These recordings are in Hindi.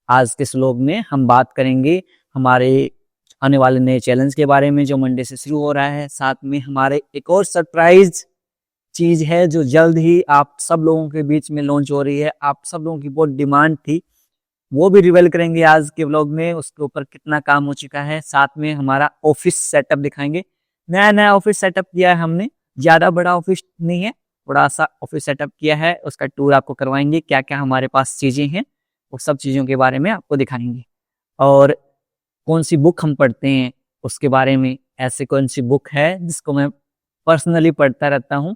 आज के श्लोक में हम बात करेंगे हमारे आने वाले नए चैलेंज के बारे में जो मंडे से शुरू हो रहा है। साथ में हमारे एक और सरप्राइज चीज है जो जल्द ही आप सब लोगों के बीच में लॉन्च हो रही है। आप सब लोगों की बहुत डिमांड थी, वो भी रिवील करेंगे आज के व्लॉग में। उसके ऊपर कितना काम हो चुका है। साथ में हमारा ऑफिस सेटअप दिखाएंगे। नया नया ऑफिस सेटअप किया है हमने, ज्यादा बड़ा ऑफिस नहीं है, थोड़ा सा ऑफिस सेटअप किया है। उसका टूर आपको करवाएंगे, क्या क्या हमारे पास चीजें हैं वो सब चीजों के बारे में आपको दिखाएंगे। और कौन सी बुक हम पढ़ते हैं उसके बारे में, ऐसे कौन सी बुक है जिसको मैं पर्सनली पढ़ता रहता हूँ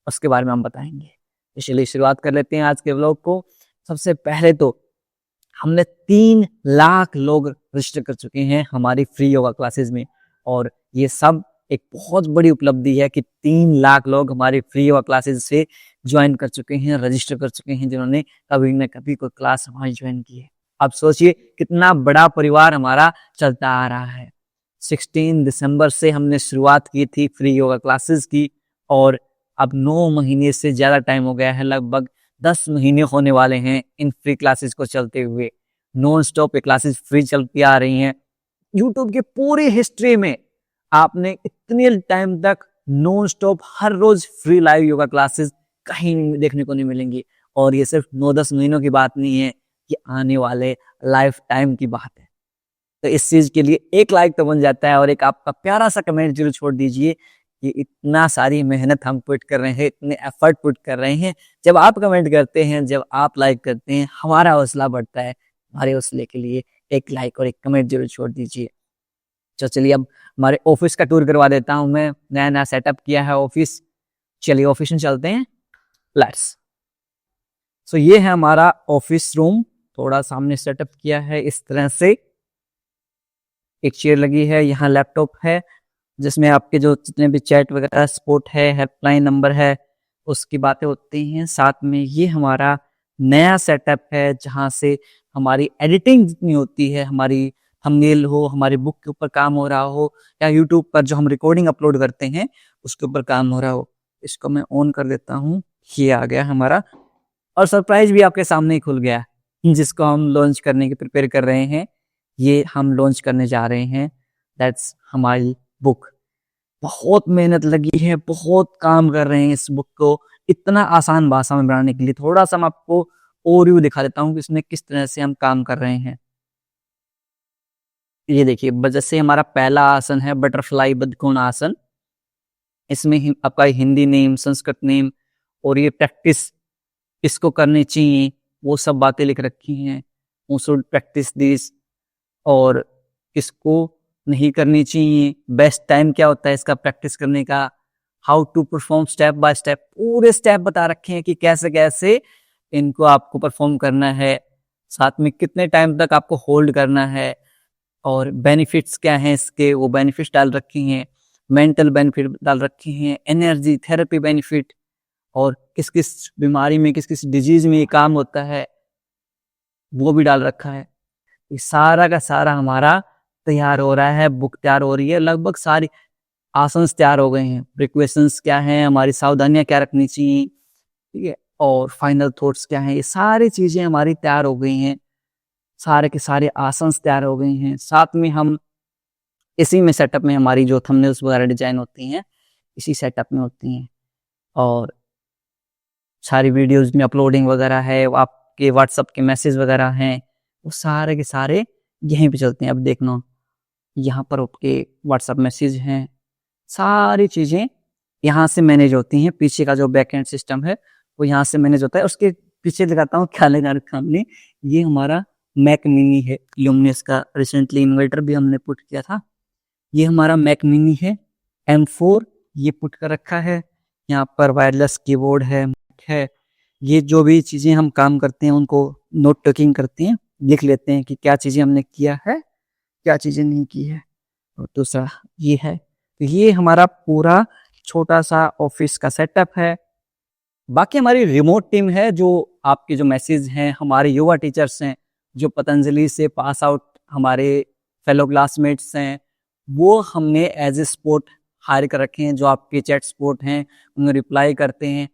उसके बारे में हम बताएंगे। इसलिए शुरुआत कर लेते हैं आज के व्लॉग को। सबसे पहले तो हमने 3 लाख लोग रजिस्टर कर चुके हैं हमारी फ्री योगा क्लासेस में, और ये सब एक बहुत बड़ी उपलब्धि है कि 3 लाख लोग हमारी फ्री योगा क्लासेस से ज्वाइन कर चुके हैं, रजिस्टर कर चुके हैं, जिन्होंने कभी न कभी कोई क्लास हमारी ज्वाइन की है। अब सोचिए कितना बड़ा परिवार हमारा चलता आ रहा है। 16 दिसंबर से हमने शुरुआत की थी फ्री योगा क्लासेस की, और अब 9 महीने से ज्यादा टाइम हो गया है, लगभग 10 महीने होने वाले हैं इन फ्री क्लासेस को चलते हुए। नॉन स्टॉप ये क्लासेस फ्री चलती आ रही हैं। यूट्यूब की पूरी हिस्ट्री में आपने इतने टाइम तक नॉन स्टॉप हर रोज फ्री लाइव योगा क्लासेस कहीं देखने को नहीं मिलेंगी। और ये सिर्फ 9-10 महीनों की बात नहीं है, ये आने वाले लाइफ टाइम की बात है। तो इस चीज के लिए एक लाइक तो बन जाता है, और एक आपका प्यारा सा कमेंट जरूर छोड़ दीजिए कि इतना सारी मेहनत हम पुट कर रहे हैं, इतने एफर्ट पुट कर रहे हैं। जब आप कमेंट करते हैं, जब आप लाइक करते हैं, हमारा हौसला बढ़ता है। हमारे हौसले के लिए एक लाइक और एक कमेंट जरूर छोड़ दीजिए। तो चलिए अब हमारे ऑफिस का टूर करवा देता हूं मैं। नया नया सेटअप किया है ऑफिस। चलिए ऑफिस में चलते हैं, लेट्स। सो ये है हमारा ऑफिस रूम। थोड़ा सामने सेटअप किया है इस तरह से। एक चेयर लगी है, यहाँ लैपटॉप है जिसमें आपके जो जितने भी चैट वगैरह सपोर्ट है, हेल्पलाइन नंबर है, उसकी बातें होती हैं। साथ में ये हमारा नया सेटअप है जहाँ से हमारी एडिटिंग जितनी होती है, हमारी थंबनेल हो, हमारी बुक के ऊपर काम हो रहा हो, या यूट्यूब पर जो हम रिकॉर्डिंग अपलोड करते हैं उसके ऊपर काम हो रहा हो। इसको मैं ऑन कर देता हूँ। ये आ गया हमारा, और सरप्राइज भी आपके सामने ही खुल गया जिसको हम लॉन्च करने की प्रिपेयर कर रहे हैं। ये हम लॉन्च करने जा रहे हैं, दैट्स हमारी बुक। बहुत मेहनत लगी है, बहुत काम कर रहे हैं इस बुक को इतना आसान भाषा में बनाने के लिए। थोड़ा सा मैं आपको ओवरव्यू दिखा देता हूँ कि इसमें किस तरह से हम काम कर रहे हैं। ये देखिए, जैसे हमारा पहला आसन है बटरफ्लाई बदकोण आसन। इसमें आपका हिंदी नेम, संस्कृत नेम, और ये प्रैक्टिस इसको करनी चाहिए वो सब बातें लिख रखी हैं। वी शुड प्रैक्टिस दिस, और इसको नहीं करनी चाहिए। बेस्ट टाइम क्या होता है इसका प्रैक्टिस करने का, how to perform step by step, पूरे स्टेप बता रखे हैं कि कैसे कैसे इनको आपको परफॉर्म करना है। साथ में कितने टाइम तक आपको होल्ड करना है, और बेनिफिट्स क्या हैं इसके, वो बेनिफिट्स डाल रखी हैं। मेंटल बेनिफिट डाल रखी हैं, एनर्जी थेरेपी बेनिफिट, और किस किस बीमारी में, किस किस डिजीज में ये काम होता है वो भी डाल रखा है। ये सारा का सारा हमारा तैयार हो रहा है, बुक तैयार हो रही है। लगभग सारी आसन तैयार हो गए हैं। प्रिकॉशंस क्या हैं, हमारी सावधानियां क्या रखनी चाहिए, ठीक है, और फाइनल थॉट्स क्या हैं, ये सारी चीजें हमारी तैयार हो गई हैं। सारे के सारे आसन तैयार हो गए हैं। साथ में हम इसी में सेटअप में हमारी जो थंबनेल्स वगैरह डिजाइन होती हैं इसी सेटअप में होती हैं, और सारी वीडियोस में अपलोडिंग वगैरह है, आपके व्हाट्सएप के मैसेज वगैरह हैं, वो सारे के सारे यहीं पे चलते हैं। अब देखना, यहाँ पर आपके व्हाट्सएप मैसेज हैं, सारी चीज़ें यहाँ से मैनेज होती हैं। पीछे का जो बैकएंड सिस्टम है वो यहाँ से मैनेज होता है। उसके पीछे दिखाता हूँ क्या लगा रखा हमने। ये हमारा मैक मिनी है, ल्यूमिनस का रिसेंटली इन्वर्टर भी हमने पुट किया था। ये हमारा मैक मिनी है M4, ये पुट कर रखा है। यहाँ पर वायरलेस कीबोर्ड है। ये जो भी चीज़ें हम काम करते हैं उनको नोट टेकिंग करते हैं, लिख लेते हैं कि क्या चीज़ें हमने किया है, क्या चीज़ें नहीं की है। और दूसरा ये है, तो ये हमारा पूरा छोटा सा ऑफिस का सेटअप है। बाकी हमारी रिमोट टीम है, जो आपके जो मैसेज हैं, हमारे युवा टीचर्स हैं जो पतंजलि से पास आउट हमारे फेलो क्लासमेट्स हैं, वो हमने एज ए सपोर्ट हायर कर रखे हैं। जो आपके चैट सपोर्ट हैं उन्हें रिप्लाई करते हैं।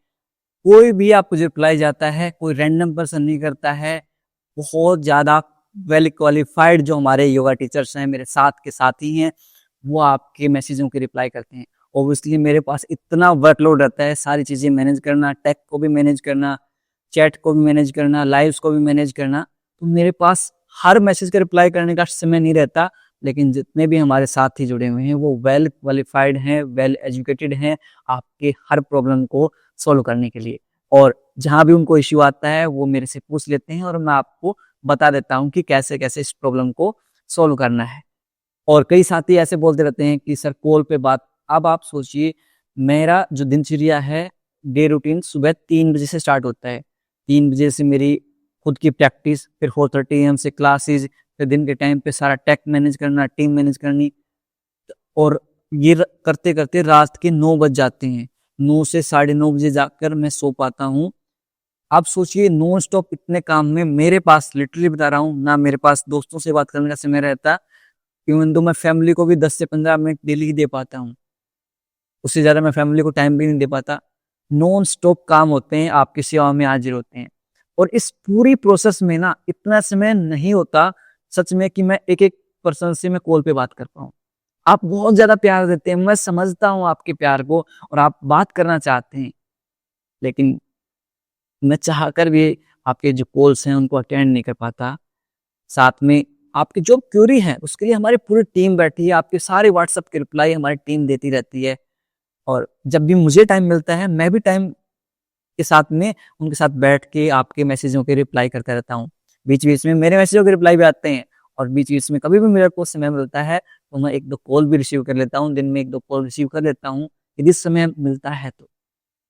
कोई भी आपको जो रिप्लाई जाता है, कोई रैंडम पर्सन नहीं करता है। बहुत ज़्यादा वेल क्वालिफाइड जो हमारे योगा टीचर्स हैं, मेरे साथ के साथी हैं, वो आपके मैसेजों की रिप्लाई करते हैं। ऑब्वियसली मेरे पास इतना वर्कलोड रहता है, सारी चीज़ें मैनेज करना, टेक को भी मैनेज करना, चैट को भी मैनेज करना, लाइव्स को भी मैनेज करना, तो मेरे पास हर मैसेज का रिप्लाई करने का समय नहीं रहता। लेकिन जितने भी हमारे साथी जुड़े हुए हैं वो वेल क्वालिफाइड हैं, वेल एजुकेटेड हैं आपके हर प्रॉब्लम को सॉल्व करने के लिए। और जहाँ भी उनको इश्यू आता है वो मेरे से पूछ लेते हैं और मैं आपको बता देता हूँ कि कैसे-कैसे इस प्रॉब्लम को सॉल्व करना है। और कई साथी ऐसे बोलते रहते हैं कि सर कॉल पे बात। अब आप सोचिए, मेरा जो दिनचर्या है, डे रूटीन सुबह 3 बजे से स्टार्ट होता है। 3 बजे से मेरी खुद की प्रैक्टिस, फिर 4:30 एएम से क्लासेस, फिर दिन के टाइम पे सारा टेक मैनेज करना, टीम मैनेज करनी, और ये करते-करते रात के 9 बज जाते हैं। 9 से साढ़े 9 बजे जाकर मैं सो पाता हूँ। आप सोचिए नॉन स्टॉप इतने काम में मेरे पास, लिटरली बता रहा हूँ, ना मेरे पास दोस्तों से बात करने का समय रहता, इवन तो मैं फैमिली को भी 10 से 15 मिनट डेली ही दे पाता हूँ। उससे ज़्यादा मैं फैमिली को टाइम भी नहीं दे पाता। नॉन स्टॉप काम होते हैं, आपकी सेवा में हाज़िर होते हैं। और इस पूरी प्रोसेस में ना इतना समय नहीं होता सच में कि मैं एक-एक पर्सन से मैं कॉल पे बात कर पाऊँ। आप बहुत ज़्यादा प्यार देते हैं, मैं समझता हूँ आपके प्यार को और आप बात करना चाहते हैं। लेकिन मैं चाहकर भी आपके जो कॉल्स हैं उनको अटेंड नहीं कर पाता। साथ में आपकी जो क्वेरी है उसके लिए हमारी पूरी टीम बैठी है, आपके सारे व्हाट्सएप के रिप्लाई हमारी टीम देती रहती है। और जब भी मुझे टाइम मिलता है मैं भी टाइम के साथ में उनके साथ बैठ के आपके मैसेजों के रिप्लाई करता रहता हूँ। बीच-बीच में मेरे मैसेजों के रिप्लाई भी आते हैं और बीच-बीच में कभी भी मेरे को समय मिलता है तो मैं 1-2 कॉल भी रिसीव कर लेता हूँ, दिन में 1-2 कॉल रिसीव कर लेता हूँ, यदि समय मिलता है तो।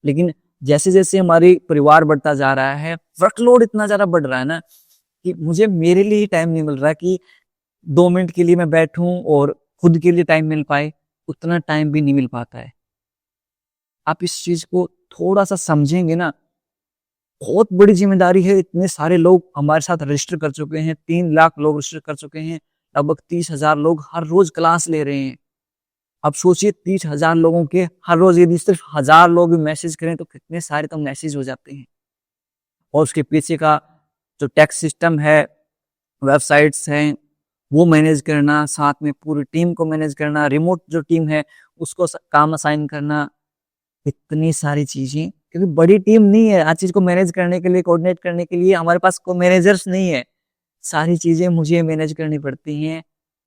लेकिन जैसे-जैसे हमारी परिवार बढ़ता जा रहा है, वर्कलोड इतना ज़्यादा बढ़ रहा है ना कि मुझे मेरे लिए ही टाइम नहीं मिल रहा कि 2 मिनट के लिए मैं बैठूँ और खुद के लिए टाइम मिल पाए, उतना टाइम भी नहीं मिल पाता है। आप इस चीज़ को थोड़ा-सा समझेंगे ना, बहुत बड़ी ज़िम्मेदारी है, इतने सारे लोग हमारे साथ रजिस्टर कर चुके हैं, 3 लाख लोग रजिस्टर कर चुके हैं, लगभग 30,000 लोग हर रोज़ क्लास ले रहे हैं। अब सोचिए 30,000 लोगों के हर रोज़ यदि सिर्फ 1000 लोग भी मैसेज करें तो कितने सारे तो मैसेज हो जाते हैं। और उसके पीछे का जो टैक्स सिस्टम है, वेबसाइट्स हैं, वो मैनेज करना, साथ में पूरी टीम को मैनेज करना, रिमोट जो टीम है उसको काम असाइन करना, इतनी सारी चीज़ें, क्योंकि बड़ी टीम नहीं है हर चीज़ को मैनेज करने के लिए, कोऑर्डिनेट करने के लिए हमारे पास को मैनेजर्स नहीं है। सारी चीज़ें मुझे मैनेज करनी पड़ती हैं।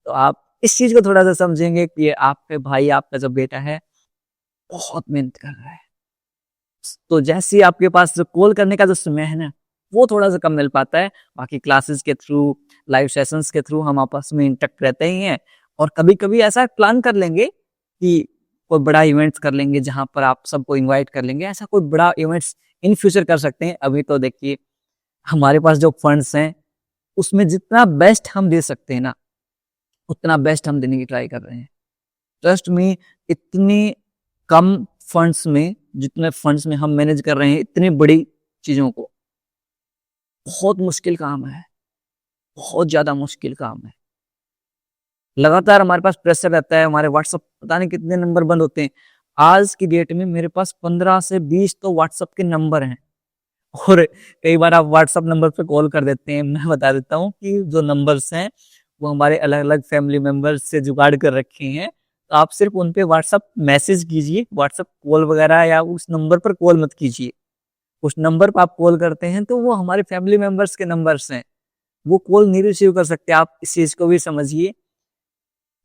तो आप इस चीज़ को थोड़ा-सा समझेंगे कि आपके भाई, आपका जो बेटा है, बहुत मेहनत कर रहा है। तो जैसे ही आपके पास जो कॉल करने का जो समय है ना, वो थोड़ा-सा कम मिल पाता है। बाकी क्लासेस के थ्रू, लाइव सेशंस के थ्रू हम आपस में इंटैक्ट रहते ही हैं और कभी-कभी ऐसा प्लान कर लेंगे कि कोई बड़ा इवेंट्स कर लेंगे जहाँ पर आप सबको इनवाइट कर लेंगे। ऐसा कोई बड़ा इवेंट्स इन फ्यूचर कर सकते हैं। अभी तो देखिए हमारे पास जो फंड्स हैं, उसमें जितना बेस्ट हम दे सकते हैं ना, उतना बेस्ट हम देने की ट्राई कर रहे हैं। ट्रस्ट मी, इतनी कम फंड्स में, जितने फंड्स में हम मैनेज कर रहे हैं इतनी बड़ी चीज़ों को, बहुत मुश्किल काम है, बहुत ज़्यादा मुश्किल काम है। लगातार हमारे पास प्रेशर रहता है, हमारे व्हाट्सएप पता नहीं कितने नंबर बंद होते हैं। आज की डेट में मेरे पास 15 से 20 तो व्हाट्सएप के नंबर हैं और कई बार आप व्हाट्सएप नंबर पे कॉल कर देते हैं। मैं बता देता हूँ कि जो नंबर्स हैं, वो हमारे अलग-अलग फैमिली मेंबर्स से जुगाड़ कर रखे हैं। तो आप सिर्फ़ उन पे व्हाट्सएप मैसेज कीजिए, व्हाट्सएप कॉल वगैरह या उस नंबर पर कॉल मत कीजिए। उस नंबर पे आप कॉल करते हैं तो वो हमारे फैमिली मेंबर्स के नंबर्स हैं, वो कॉल नहीं रिसीव कर सकते। आप इस चीज़ को भी समझिए।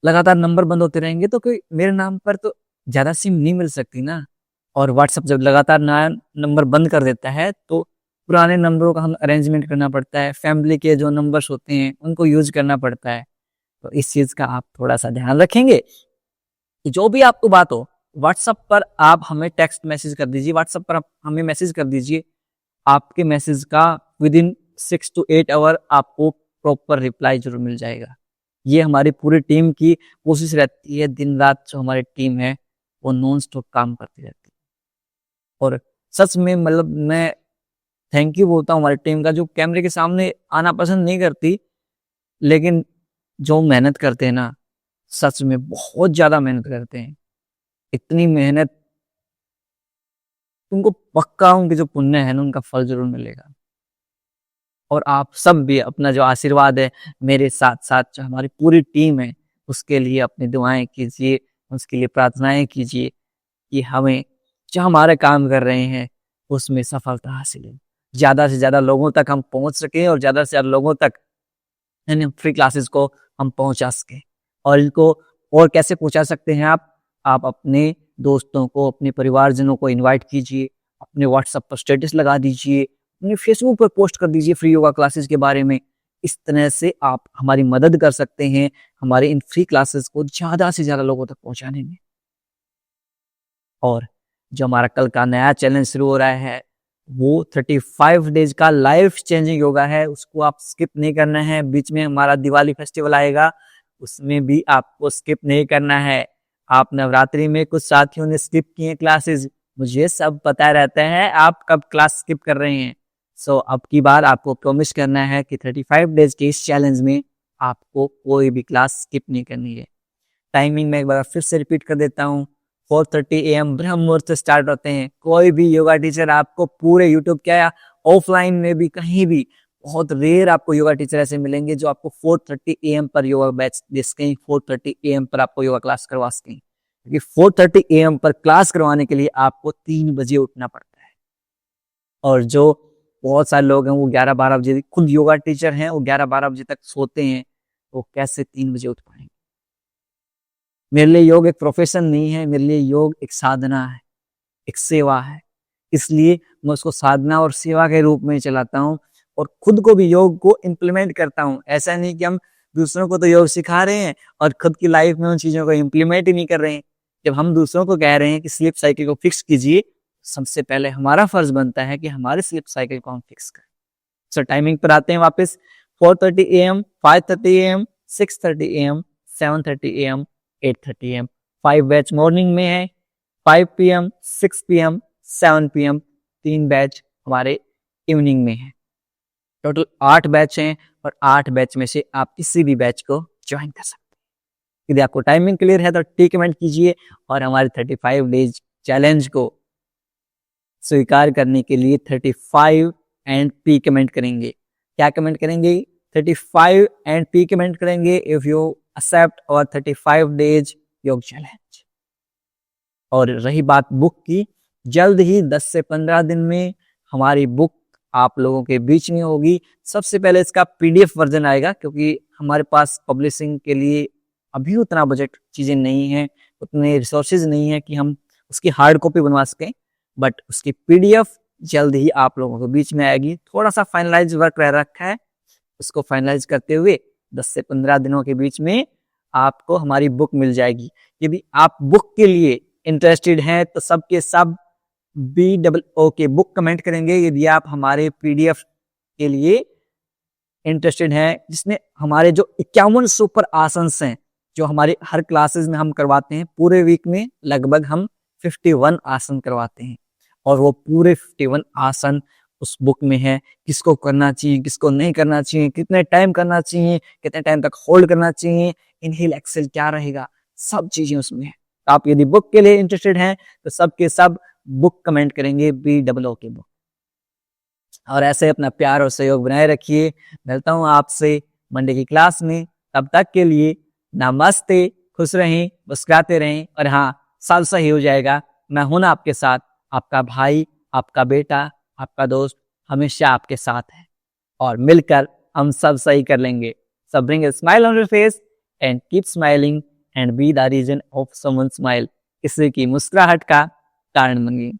लगातार नंबर बंद होते रहेंगे तो कोई मेरे नाम पर तो ज़्यादा सिम नहीं मिल सकती ना। और व्हाट्सएप जब लगातार नया नंबर बंद कर देता है तो पुराने नंबरों का हम अरेंजमेंट करना पड़ता है, फैमिली के जो नंबर्स होते हैं उनको यूज़ करना पड़ता है। तो इस चीज़ का आप थोड़ा-सा ध्यान रखेंगे कि जो भी आपको बात हो, व्हाट्सएप पर आप हमें टेक्स्ट मैसेज कर दीजिए, व्हाट्सएप पर आप हमें मैसेज कर दीजिए। आपके मैसेज का विदिन 6 टू 8 आवर आपको प्रॉपर रिप्लाई ज़रूर मिल जाएगा। ये हमारी पूरी टीम की कोशिश रहती है, दिन-रात जो हमारी टीम है, वो नॉन स्टॉप काम करती रहती है। और सच में मतलब मैं थैंक यू बोलता हूँ हमारी टीम का, जो कैमरे के सामने आना पसंद नहीं करती, लेकिन जो मेहनत करते हैं ना, सच में बहुत ज़्यादा मेहनत करते हैं। इतनी मेहनत, उनको पक्का उनके जो पुण्य है ना, उनका फल ज़रूर मिलेगा। और आप सब भी अपना जो आशीर्वाद है मेरे साथ साथ जो हमारी पूरी टीम है उसके लिए अपनी दुआएं कीजिए, उसके लिए प्रार्थनाएं कीजिए कि हमें जो हमारे काम कर रहे हैं उसमें सफलता हासिल हो, ज़्यादा से ज़्यादा लोगों तक हम पहुंच सकें और ज़्यादा से ज़्यादा लोगों तक इन फ्री क्लासेस को हम पहुंचा सकें। और इनको और कैसे पहुंचा सकते हैं आप अपने दोस्तों को, अपने परिवारजनों को इनवाइट कीजिए, अपने व्हाट्सएप पर स्टेटस लगा दीजिए, अपने फेसबुक पर पोस्ट कर दीजिए फ्री योगा क्लासेस के बारे में। इस तरह से आप हमारी मदद कर सकते हैं हमारे इन फ्री क्लासेस को ज़्यादा से ज़्यादा लोगों तक पहुंचाने में। और जो हमारा कल का नया चैलेंज शुरू हो रहा है वो 35 डेज का लाइफ चेंजिंग योगा है, उसको आप स्किप नहीं करना है। बीच में हमारा दिवाली फेस्टिवल आएगा, उसमें भी आपको स्किप नहीं करना है। आप नवरात्रि में कुछ साथियों ने स्किप किए क्लासेस, मुझे सब पता रहता है आप कब क्लास स्किप कर रहे हैं। सो अब की बार आपको प्रॉमिस करना है कि 35 डेज के इस चैलेंज में आपको कोई भी क्लास स्किप नहीं करनी है। टाइमिंग में एक बार फिर से रिपीट कर देता हूँ, 4:30 AM ब्रह्म मुहूर्त से स्टार्ट होते हैं। कोई भी योगा टीचर आपको पूरे यूट्यूब क्या या ऑफलाइन में भी कहीं भी बहुत रेयर आपको योगा टीचर ऐसे मिलेंगे जो आपको 4:30 AM पर योगा बैच दे सकें, 4:30 AM पर आपको योगा क्लास करवा सकें। क्योंकि 4:30 AM पर क्लास करवाने के लिए आपको 3 बजे उठना पड़ता है। और जो बहुत सारे लोग हैं वो 11-12 बजे, खुद योगा टीचर हैं, वो 11-12 बजे तक सोते हैं, वो कैसे 3 बजे उठ पाएंगे। मेरे लिए योग एक प्रोफेशन नहीं है, मेरे लिए योग एक साधना है, एक सेवा है। इसलिए मैं उसको साधना और सेवा के रूप में चलाता हूँ और खुद को भी योग को इम्प्लीमेंट करता हूँ। ऐसा नहीं कि हम दूसरों को तो योग सिखा रहे हैं और खुद की लाइफ में उन चीज़ों को इम्प्लीमेंट ही नहीं कर रहे हैं। जब हम दूसरों को कह रहे हैं कि स्लीप साइकिल को फिक्स कीजिए, सबसे पहले हमारा फर्ज बनता है कि हमारे स्लीप साइकिल को हम फिक्स करें। सो टाइमिंग पर आते हैं वापस, 4:30 AM, 5:30 AM, 6:30 AM, 7:30 AM, 8:30 AM। 5 batch morning में है, 5 PM, 6 PM, 7 PM, 3 बैच हमारे इवनिंग में है। टोटल 8 बैच हैं और 8 बैच में से आप किसी भी बैच को ज्वाइन कर सकते हैं। यदि आपको टाइमिंग क्लियर है तो टी कमेंट कीजिए और हमारे 35 डेज चैलेंज को स्वीकार करने के लिए 35 एंड पी कमेंट करेंगे। क्या कमेंट करेंगे? 35 एंड पी कमेंट करेंगे इफ यू एक्सेप्ट और 35 डेज योग चैलेंज। और रही बात बुक की, जल्द ही 10 से 15 दिन में हमारी बुक आप लोगों के बीच में होगी। सबसे पहले इसका PDF वर्जन आएगा क्योंकि हमारे पास पब्लिशिंग के लिए अभी उतना बजट चीज़ें नहीं है, उतने रिसोर्सेज नहीं है कि हम उसकी हार्ड कॉपी बनवा सकें, बट उसकी PDF जल्द ही आप लोगों के बीच में आएगी। थोड़ा सा फाइनलाइज वर्क रह रखा है, उसको फाइनलाइज करते हुए 10 से 15 दिनों के बीच में आपको हमारी बुक मिल जाएगी। यदि आप बुक के लिए इंटरेस्टेड हैं तो सब के सब BOOK बुक कमेंट करेंगे। यदि आप हमारे PDF के लिए इंटरेस्टेड हैं, जिसमें हमारे जो 51 सुपर आसन्स हैं जो हमारे हर क्लासेस में हम करवाते हैं, पूरे वीक में लगभग हम 51 आसन करवाते हैं और वो पूरे 51 आसन उस बुक में है। किसको करना चाहिए, किसको नहीं करना चाहिए, कितने टाइम करना चाहिए, कितने टाइम तक होल्ड करना चाहिए, इनहेल एक्सेल क्या रहेगा, सब चीजें उसमें है। तो आप यदि बुक के लिए इंटरेस्टेड हैं तो सब के सब बुक कमेंट करेंगे, BOOK बुक। और ऐसे अपना प्यार और सहयोग बनाए रखिए। मिलता हूँ आपसे मंडे की क्लास में, तब तक के लिए नमस्ते। खुश रहें, मुस्कुराते रहें और हाँ, सब सही हो जाएगा। मैं हूं ना आपके साथ, आपका भाई, आपका बेटा, आपका दोस्त हमेशा आपके साथ है और मिलकर हम सब सही कर लेंगे। So bring a smile on your face and keep smiling and be the reason of someone's smile। किसी की मुस्कुराहट का कारण बनिए।